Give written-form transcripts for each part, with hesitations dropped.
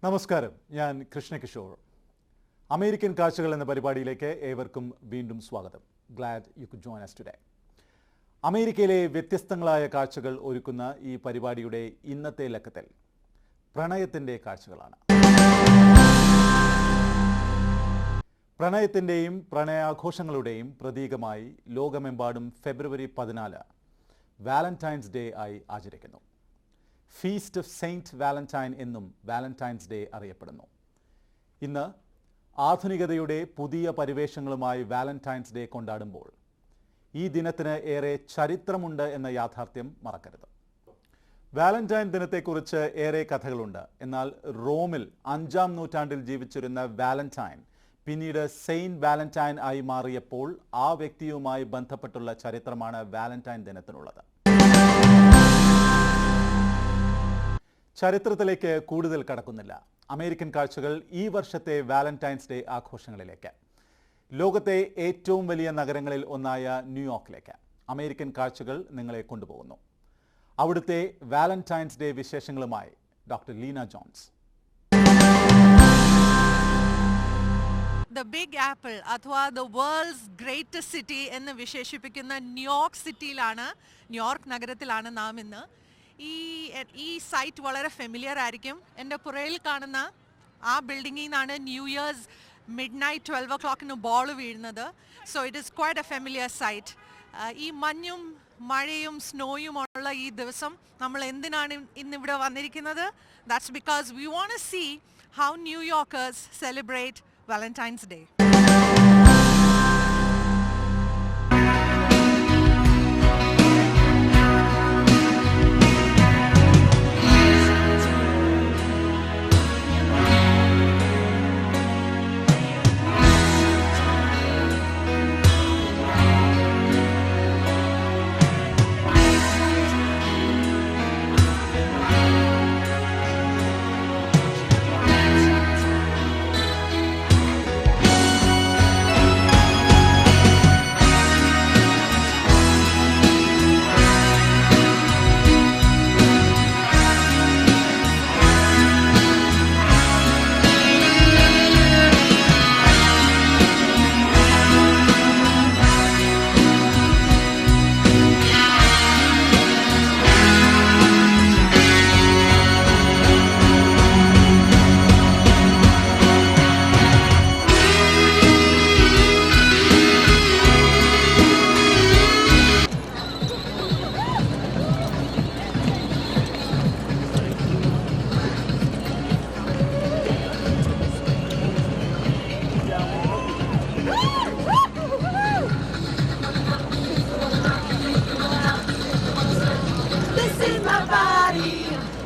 നമസ്കാരം, ഞാൻ കൃഷ്ണകിഷോർ. അമേരിക്കൻ കാഴ്ചകൾ എന്ന പരിപാടിയിലേക്ക് ഏവർക്കും വീണ്ടും സ്വാഗതം. GLAAD you could join us today. അമേരിക്കയിലെ വ്യത്യസ്തങ്ങളായ കാഴ്ചകൾ ഒരുക്കുന്ന ഈ പരിപാടിയുടെ ഇന്നത്തെ ലക്കത്തിൽ പ്രണയത്തിൻ്റെ കാഴ്ചകളാണ്. പ്രണയത്തിൻ്റെയും പ്രണയാഘോഷങ്ങളുടെയും പ്രതീകമായി ലോകമെമ്പാടും ഫെബ്രുവരി 14 വാലന്റൈൻസ് ഡേ ആയി ആചരിക്കുന്നു. ഫീസ്റ്റ് ഓഫ് സെയിൻറ്റ് വാലന്റൈൻ എന്നും വാലന്റൈൻസ് ഡേ അറിയപ്പെടുന്നു. ഇന്ന് ആധുനികതയുടെ പുതിയ പരിവേഷങ്ങളുമായി വാലന്റൈൻസ് ഡേ കൊണ്ടാടുമ്പോൾ ഈ ദിനത്തിന് ഏറെ ചരിത്രമുണ്ട് എന്ന യാഥാർത്ഥ്യം മറക്കരുത്. വാലന്റൈൻ ദിനത്തെക്കുറിച്ച് ഏറെ കഥകളുണ്ട്. എന്നാൽ റോമിൽ 5-ാം നൂറ്റാണ്ടിൽ ജീവിച്ചിരുന്ന വാലന്റൈൻ പിന്നീട് സെയിൻറ്റ് വാലന്റൈൻ ആയി മാറിയപ്പോൾ ആ വ്യക്തിയുമായി ബന്ധപ്പെട്ടുള്ള ചരിത്രമാണ് വാലന്റൈൻ ദിനത്തിനുള്ളത്. ചരിത്രത്തിലേക്ക് കൂടുതൽ കടക്കുന്നില്ല. അമേരിക്കൻ കാഴ്ചകൾ ഈ വർഷത്തെ വാലന്റൈൻസ് ഡേ ആഘോഷങ്ങളിലേക്ക്. ലോകത്തെ ഏറ്റവും വലിയ നഗരങ്ങളിൽ ഒന്നായ ന്യൂയോർക്കിലേക്ക് അമേരിക്കൻ കാഴ്ചകൾ നിങ്ങളെ കൊണ്ടുപോകുന്നു. അവിടുത്തെ വാലന്റൈൻസ് ഡേ വിശേഷങ്ങളുമായി doctor Leena Jones. The Big Apple അഥവാ the world's greatest city എന്ന് വിശേഷിപ്പിക്കുന്ന ന്യൂയോർക്ക് സിറ്റിയിലാണ്, ന്യൂയോർക്ക് നഗരത്തിലാണ് നാം ഇന്ന്. ഈ സൈറ്റ് വളരെ ഫെമിലിയർ ആയിരിക്കും. എൻ്റെ പുറയിൽ കാണുന്ന ആ ബിൽഡിങ്ങിൽ നിന്നാണ് New Year's midnight 12 o'clock ball വീഴുന്നത്. So it is quite a familiar sight. ഈ മഞ്ഞും മഴയും സ്നോയും ഉള്ള ഈ ദിവസം നമ്മൾ എന്തിനാണ് ഇന്നിവിടെ വന്നിരിക്കുന്നത്? That's because we want to see how New Yorkers celebrate Valentine's Day.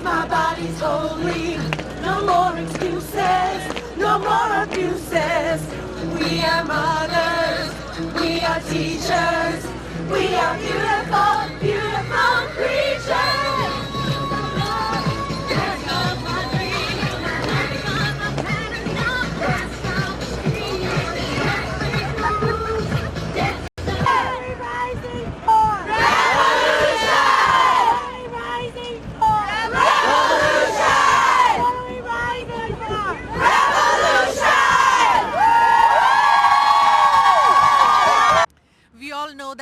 My body's holy. No more excuses, no more abuses. We are mothers, we are teachers, we are beautiful, beautiful creatures.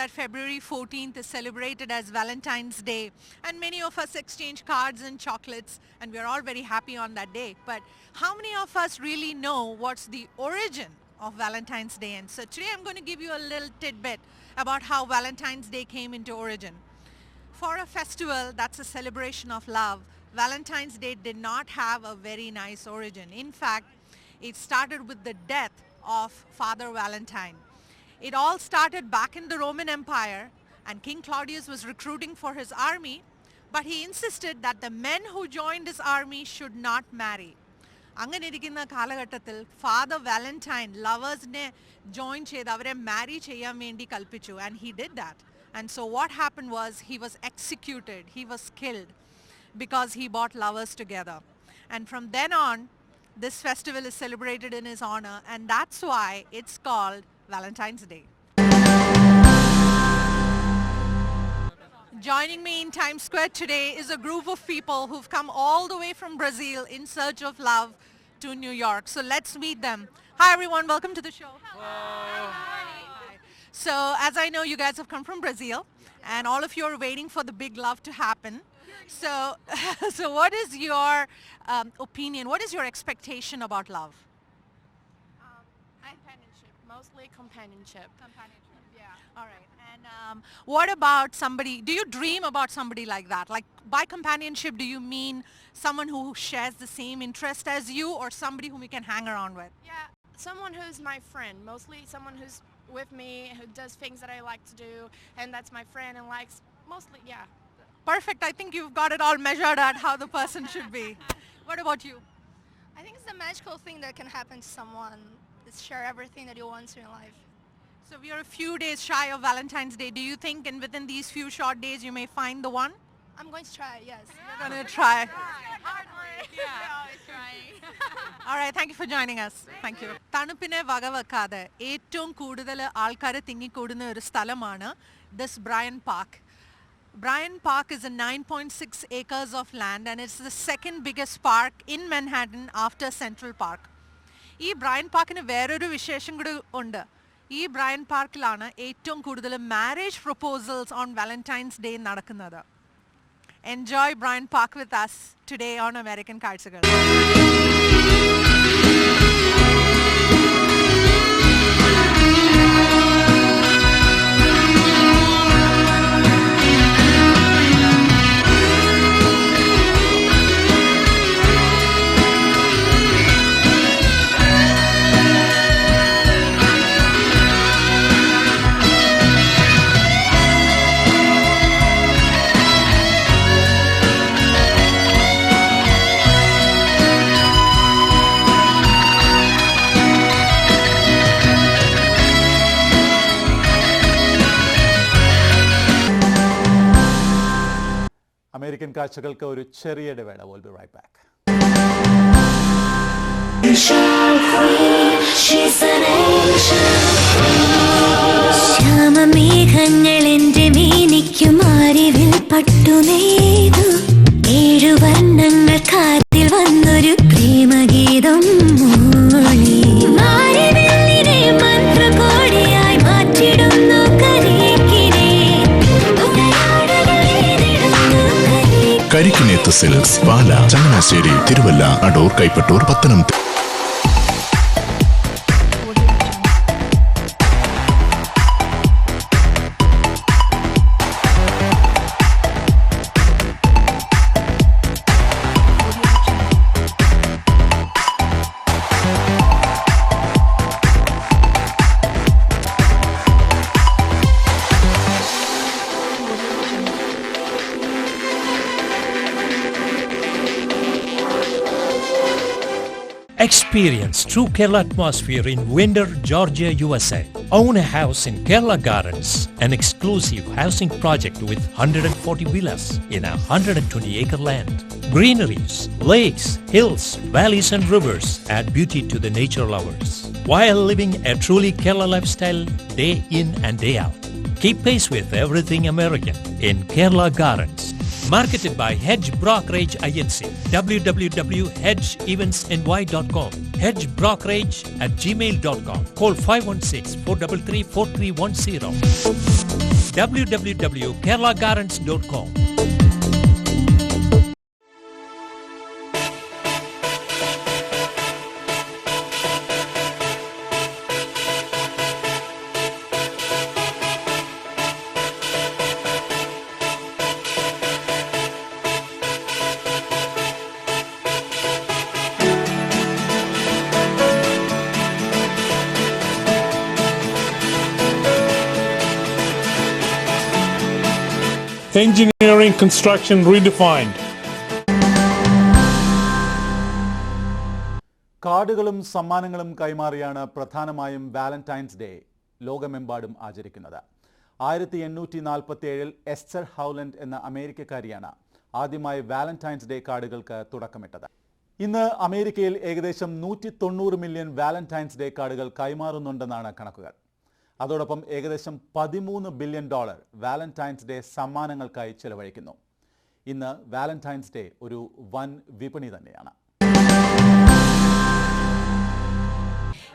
That February 14th is celebrated as Valentine's Day, and many of us exchange cards and chocolates, and we're all very happy on that day. But how many of us really know what's the origin of Valentine's Day? And so today I'm going to give you a little tidbit about how Valentine's Day came into origin. For a festival that's a celebration of love, Valentine's Day did not have a very nice origin. In fact, it started with the death of Father Valentine. It all started back in the Roman Empire, and King Claudius was recruiting for his army, but he insisted that the men who joined his army should not marry. അങ്ങനെ ഇരിക്കുന്ന കാലഘട്ടത്തിൽ father Valentine ലവേഴ്സിനെ join ചെയ്ത് അവരെ മാരി ചെയ്യാൻ വേണ്ടി കൽപ്പിച്ചു, and he did that. And so what happened was he was executed, he was killed because he brought lovers together. And from then on, this festival is celebrated in his honor, and that's why it's called Valentine's Day. Joining me in Times Square today is a group of people who've come all the way from Brazil in search of love to New York. So let's meet them. Hi everyone, welcome to the show. Hello. Hi. So as I know, you guys have come from Brazil and all of you are waiting for the big love to happen. So, so what is your opinion? What is your expectation about love? Companionship, mostly companionship. Companionship, yeah. All right. And what about somebody, do you dream about somebody like that? Like by companionship, do you mean someone who shares the same interest as you or somebody whom you can hang around with? Yeah, someone who's my friend, mostly someone who's with me, who does things that I like to do, and that's my friend and likes, mostly, yeah. Perfect. I think you've got it all measured at how the person should be. What about you? I think it's the magical thing that can happen to someone is share everything that you want to in life. So we are a few days shy of Valentine's Day. Do you think within these few short days you may find the one? I'm going to try, yes. You're going to try. Hard work. We're always trying. All right, thank you for joining us. Thank you. തണുപ്പിനെ വകവെക്കാതെ ഏറ്റവും കൂടുതൽ ആൾക്കാർ തിങ്ങിക്കൂടുന്ന ഒരു സ്ഥലമാണ് this Bryant Park. Bryant Park is a 9.6 acres of land and it's the second biggest park in Manhattan after Central Park. ഈ Bryant പാർക്കിന് വേറൊരു വിശേഷം കൂടി ഉണ്ട്. ഈ ബ്രയന്റ് പാർക്കിലാണ് ഏറ്റവും കൂടുതൽ marriage proposals on Valentine's Day നടക്കുന്നത്. Enjoy Bryant Park with us today on American കാഴ്ചകൾ. അമേരിക്കൻ കാഴ്ചകൾക്ക് ഒരു ചെറിയ ഇടവേള. We'll be right back. ശ്യാമമേഘങ്ങളെന്റെ മേനിക്കുമാരിവിൽ പട്ടുനെയ്തു ഏഴു വർണ്ണങ്ങൾ കാത്തിൽ വന്നൊരു പ്രേമഗീതം മൂളി മാരിവില്ലിനെ മന്ത്രകോടിയായി മാറ്റിടുന്നു കരിക്കിനെ Karikkinethu silks, Pala, Changanassery, Thiruvalla, Adoor, Kaipattoor, Pathanamthitta. Experience true Kerala atmosphere in Winder, Georgia, USA. Own a house in Kerala Gardens, an exclusive housing project with 140 villas in a 120-acre land. Greeneries, lakes, hills, valleys and rivers add beauty to the nature lovers, while living a truly Kerala lifestyle day in and day out. Keep pace with everything American in Kerala Gardens. Marketed by Hedge Brokerage Agency. www.hedgeeventsny.com. Hedge Brokerage @gmail.com. Call 516-433-4310. www.keralagardens.com. Engineering construction redefined. കാർഡുകളും സമ്മാനങ്ങളും കൈമാറിയാണ് പ്രധാനമായും Valentine's day ലോകമെമ്പാടും ആചരിക്കുന്നത്. 1847 ester ഹൗലൻഡ് എന്ന അമേരിക്കക്കാരിയാണ് ആദ്യമായി Valentine's day കാർഡുകൾക്ക് തുടക്കമിട്ടത്. ഇന്ന് അമേരിക്കയിൽ ഏകദേശം 190 മില്യൺ വാലന്റൈൻസ് ഡേ കാർഡുകൾ കൈമാറുന്നുണ്ടെന്നാണ് കണക്കുകൾ. അതോടൊപ്പം ഏകദേശം $13 ബില്യൺ വാലന്റൈൻസ് ഡേ സമ്മാനങ്ങൾക്കായി ചെലവഴിക്കുന്നു. ഇന്ന് വാലന്റൈൻസ് ഡേ ഒരു വൻ വിപണി തന്നെയാണ്.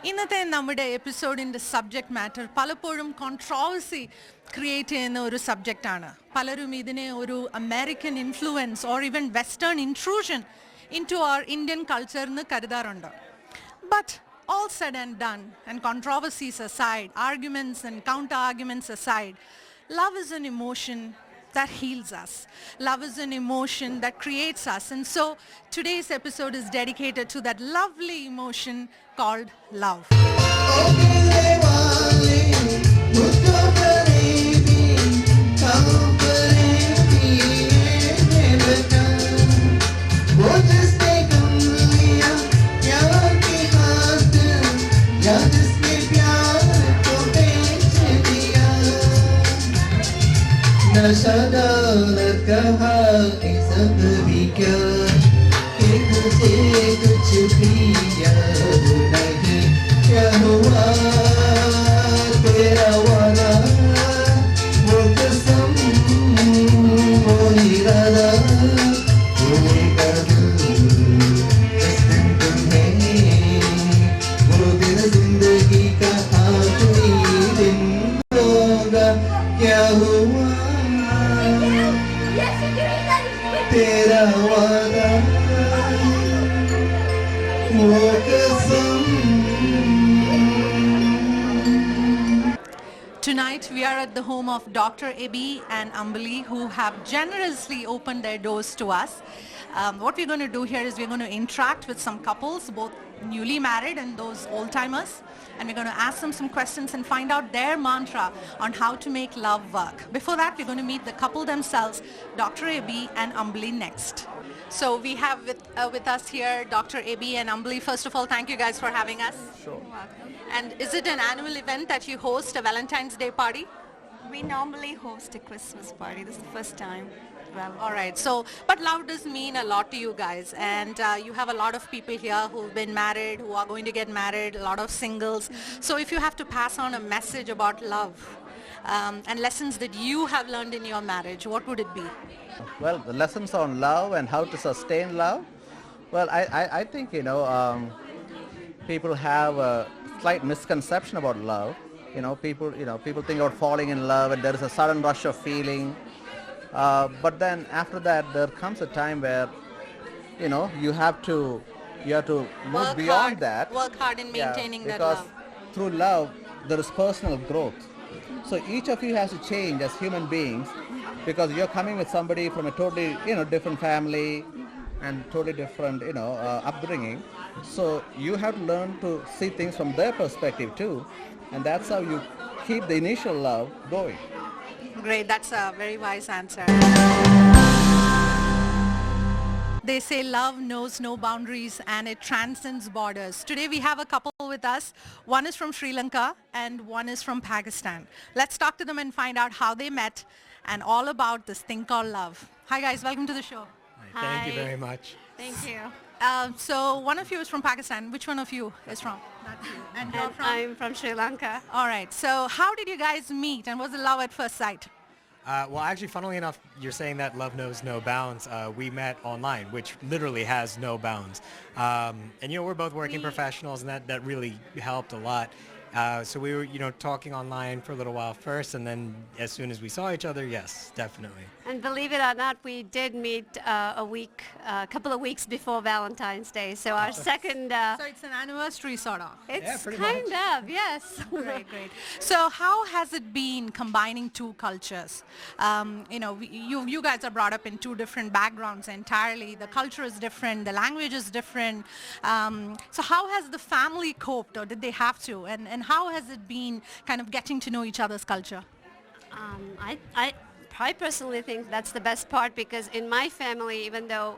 ഇന്നത്തെ നമ്മുടെ എപ്പിസോഡിൻ്റെ സബ്ജക്റ്റ് മാറ്റർ പലപ്പോഴും കോൺട്രോവേഴ്സി ക്രിയേറ്റ് ചെയ്യുന്ന ഒരു സബ്ജക്റ്റാണ്. പലരും ഇതിനെ ഒരു American influence or even western intrusion into our Indian culture എന്ന് കരുതാറുണ്ട്. But all said and done, and controversies aside, arguments and counter-arguments aside, love is an emotion that heals us. Love is an emotion that creates us. And so today's episode is dedicated to that lovely emotion called love. कहा सब भी क्या एक से कुछ भी याद नहीं क्या हुआ तेरा वाला वो कसम वो इरादा भूलेगा कसम तुम्हें वो दिन जिंदगी का आखिरी दिन होगा क्या हुआ तेरा वादा वो कसम. Tonight we are at the home of Dr. Ebi and Ambali, who have generously opened their doors to us. What we're going to do here is we're going to interact with some couples, both newly married and those old-timers, and we're going to ask them some questions and find out their mantra on how to make love work. Before that, we're going to meet the couple themselves, Dr. Ebi and Ambali, next. So we have with us here Dr. Ebi and Ambali. First of all, thank you guys for having us. Sure. And is it an annual event that you host, a Valentine's Day party? We normally host a Christmas party. This is the first time. Well, all right. So, but love does mean a lot to you guys, and you have a lot of people here who've been married, who are going to get married, a lot of singles. So if you have to pass on a message about love and lessons that you have learned in your marriage, what would it be? Well, the lessons on love and how to sustain love. Well, I think, people have a slight misconception about love. People think about falling in love and there is a sudden rush of feeling. But then after that, there comes a time where, you have to move beyond that. Work hard in maintaining that love. Because through love, there is personal growth. So each of you has to change as human beings because you're coming with somebody from a totally, different family and totally different, upbringing. So you have to learn to see things from their perspective too. And that's how you keep the initial love going. Great, that's a very wise answer. They say love knows no boundaries and it transcends borders. Today we have a couple with us. One is from Sri Lanka and one is from Pakistan. Let's talk to them and find out how they met and all about this thing called love. Hi guys, welcome to the show. Hi. Thank you very much. thank you. So one of you is from Pakistan. Which one of you is from? That's you. And you're from? I'm from Sri Lanka. All right. So how did you guys meet and was it love at first sight? Well, actually, funnily enough, you're saying that love knows no bounds. We met online, which literally has no bounds. And, we're both working professionals, and that really helped a lot. So we were, talking online for a little while first, and then as soon as we saw each other, yes, definitely. And believe it or not, we did meet a couple of weeks before Valentine's Day. So our second... So it's an anniversary sort of. It's kind of, yes. Great, great. So how has it been combining two cultures? You guys are brought up in two different backgrounds entirely. The culture is different. The language is different. So how has the family coped, or did they have to? And how has it been kind of getting to know each other's culture? I personally think that's the best part because in my family, even though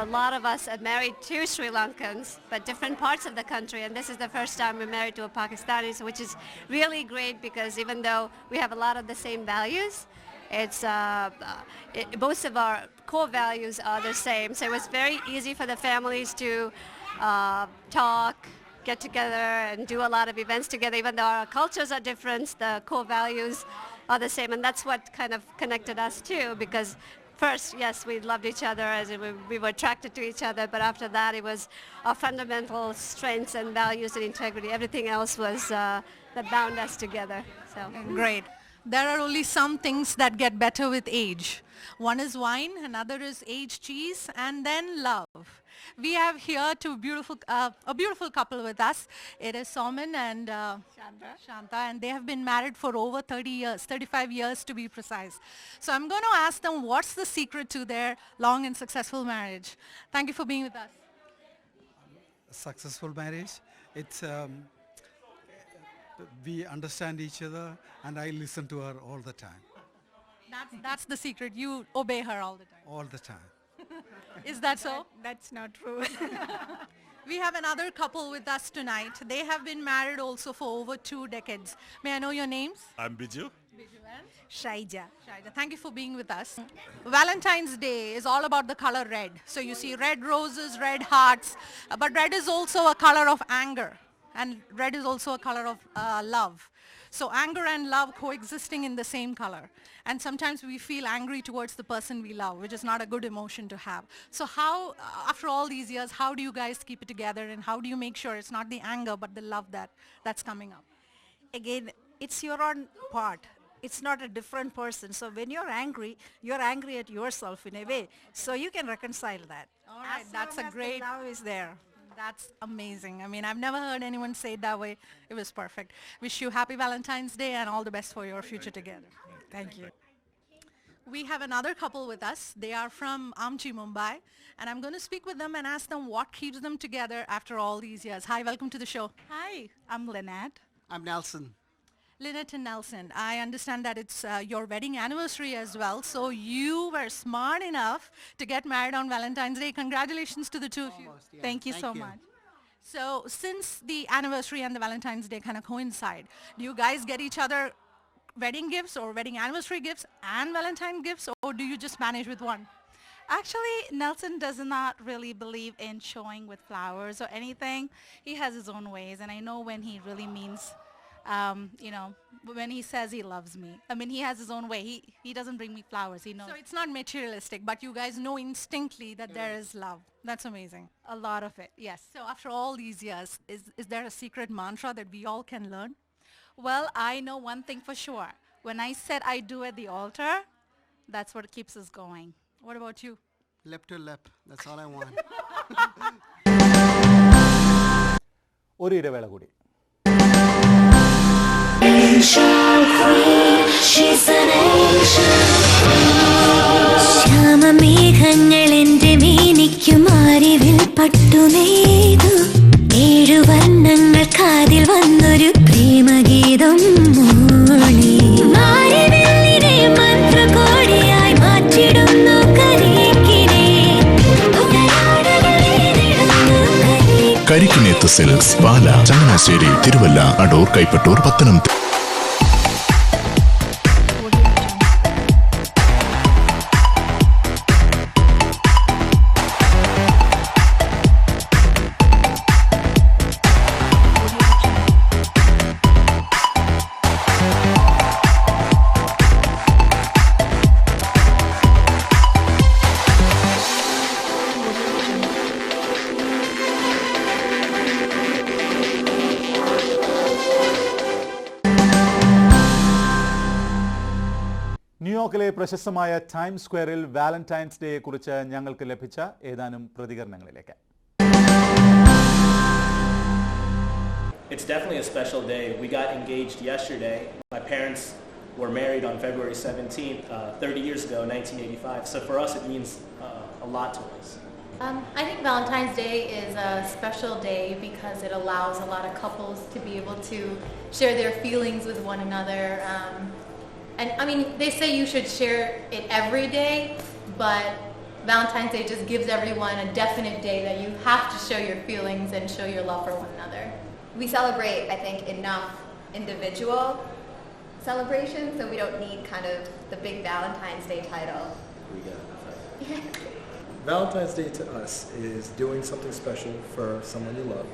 a lot of us are married to Sri Lankans, but different parts of the country, and this is the first time we're married to a Pakistani, so which is really great because even though we have a lot of the same values, it's most of our core values are the same. So it was very easy for the families to talk, get together and do a lot of events together, even though our cultures are different, the core values are the same, and that's what kind of connected us too, because first, yes, we loved each other, as we were attracted to each other, but after that it was our fundamental strengths and values and integrity. Everything else was that bound us together. So Great. There are only some things that get better with age. One is wine, another is aged cheese, and then love. We have here a beautiful couple with us. It is Soman and Shanta, and they have been married for over 30 years, 35 years to be precise. So I'm going to ask them what's the secret to their long and successful marriage. Thank you for being with us. Successful marriage, it's we understand each other, and I listen to her all the time. That's the secret. You obey her all the time. All the time. Is that so? That's not true. We have another couple with us tonight. They have been married also for over 2 decades. May I know your names? I'm Biju. Shaija. Shaija, thank you for being with us. Valentine's Day is all about the color red. So you see red roses, red hearts, but red is also a color of anger, and red is also a color of love. So anger and love coexisting in the same color. And sometimes we feel angry towards the person we love, which is not a good emotion to have. So how, after all these years, how do you guys keep it together, and how do you make sure it's not the anger but the love that's coming up? Again, it's your own part. It's not a different person. So when you're angry at yourself in a way. So you can reconcile that. All right, As that's long a as the great... love is there. That's amazing. I mean, I've never heard anyone say it that way. It was perfect. Wish you happy Valentine's Day and all the best for your future together. Thank you. We have another couple with us. They are from Amchi, Mumbai. And I'm going to speak with them and ask them what keeps them together after all these years. Hi, welcome to the show. Hi, I'm Lynette. I'm Nelson. Lynette and Nelson, I understand that it's your wedding anniversary as well. So you were smart enough to get married on Valentine's Day. Congratulations to the two of you. Yeah. Thank you so much. So since the anniversary and the Valentine's Day kind of coincide, do you guys get each other wedding gifts or wedding anniversary gifts and Valentine gifts, or do you just manage with one? Actually, Nelson does not really believe in showing with flowers or anything. He has his own ways, and I know when he really means, when he says he loves me. I mean, he has his own way. He doesn't bring me flowers. He knows. So it's not materialistic, but you guys know instinctively that there is love. That's amazing. A lot of it, yes. So after all these years, is there a secret mantra that we all can learn? Well, I know one thing for sure. When I said I do at the altar, that's what keeps us going. What about you? Lip to lip. That's all I want. ഒരു ഇടവേള കൂടി. ശ്യാമമേഘങ്ങൾ എൻ്റെ മേനിക്കുമാരിവിൽ പട്ടുനെയ്തു 7 വർണ്ണങ്ങൾ കാതിൽ വന്നൊരു പ്രേമഗീതം മൂളി മാരിവില്ലിനെ മന്ത്രകോടിയായി മാറ്റിടുന്നു കരിക്കിനെ കരിക്കിനേത്ത് സിൽക്സ് പാല ചങ്ങനാശ്ശേരി തിരുവല്ല അടൂർ കൈപ്പട്ടൂർ പത്തനംതിട്ട. ന്യൂയോർക്കിലെ പ്രശസ്തമായ ടൈം സ്ക്വയറിൽ വാലന്റൈൻസ് ഡേയെ കുറിച്ച് ഞങ്ങൾക്ക് ലഭിച്ച ഏതാനും പ്രതികരണങ്ങളിലേക്ക്. It's definitely a special day. We got engaged yesterday. My parents were married on February 17th, 30 years ago, 1985. So for us, it means a lot to us. I think Valentine's Day is a special day because it allows a lot of couples to be able to share their feelings with one another. And I mean, they say you should share it every day, but Valentine's Day just gives everyone a definite day that you have to show your feelings and show your love for one another. We celebrate, I think, enough individual celebrations, so we don't need kind of the big Valentine's Day title. We got it. Valentine's Day to us is doing something special for someone you love,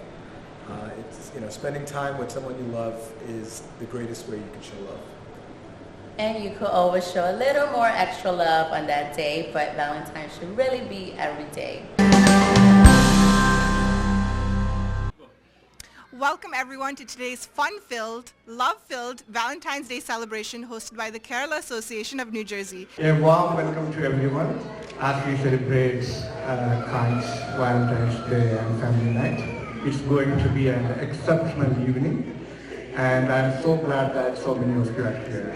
It's, spending time with someone you love is the greatest way you can show love. And you could always show a little more extra love on that day, but Valentine's should really be every day. Welcome everyone to today's fun-filled, love-filled Valentine's Day celebration hosted by the Kerala Association of New Jersey. A warm welcome to everyone as we celebrate Khan's Valentine's Day and Family Night. It's going to be an exceptional evening, and I'm so glad that so many of you are here.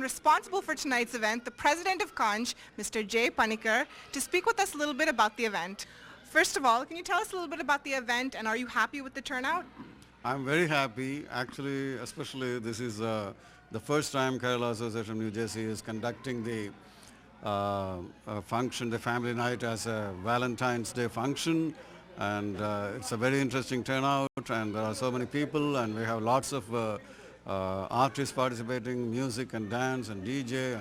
responsible for tonight's event, the president of Kanj, Mr. Jay Panikkar, to speak with us a little bit about the event. First of all, can you tell us a little bit about the event and are you happy with the turnout? I'm very happy. Actually, especially this is the first time Kerala Association of New Jersey is conducting the function, the family night, as a Valentine's Day function, and it's a very interesting turnout, and there are so many people, and we have lots of artists participating, music and dance and DJ,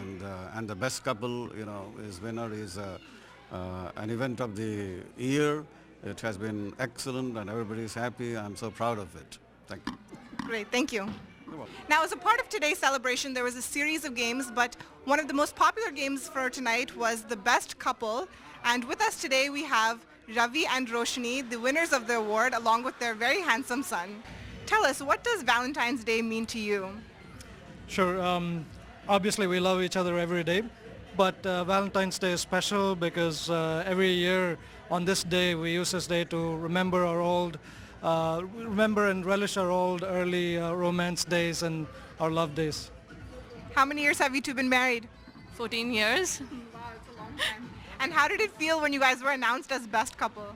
and the best couple, winner is an event of the year. It has been excellent and everybody is happy. I'm so proud of it. Thank you. Great, thank you. Now, as a part of today's celebration, there was a series of games, but one of the most popular games for tonight was the best couple. And with us today, we have Ravi and Roshni, the winners of the award, along with their very handsome son. Tell us, what does Valentine's Day mean to you? Sure. Obviously, we love each other every day, but Valentine's Day is special because every year on this day, we use this day to remember and relish our old early romance days and our love days. How many years have you two been married? 14 years. Wow, it's a long time. And how did it feel when you guys were announced as best couple?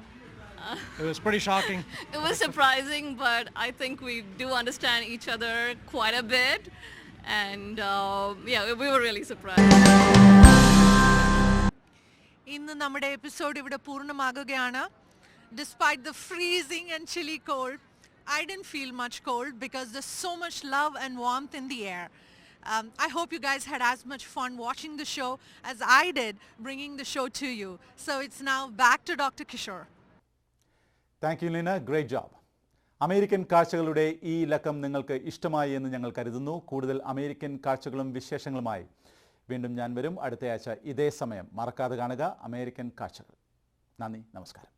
It was pretty shocking. It was surprising, but I think we do understand each other quite a bit. And we were really surprised. ഇന്ന് നമ്മുടെ episode ഇവിടെ പൂർണ്ണമാകുകയാണ്. Despite the freezing and chilly cold, I didn't feel much cold because there's so much love and warmth in the air. I hope you guys had as much fun watching the show as I did bringing the show to you. So it's now back to Dr. Kishore. Thank you, Lina. Great job. American കാഴ്ചകളുടെ ഈ ലക്കം നിങ്ങൾക്ക് ഇഷ്ടമായി എന്ന് ഞങ്ങൾ കരുതുന്നു. കൂടുതൽ American കാഴ്ചകളും വിശേഷങ്ങളുമായി വീണ്ടും ഞാൻ വരും അടുത്തയാഴ്ച ഇതേ സമയം. മറക്കാതെ കാണുക അമേരിക്കൻ കാഴ്ചകൾ. നന്ദി, നമസ്കാരം.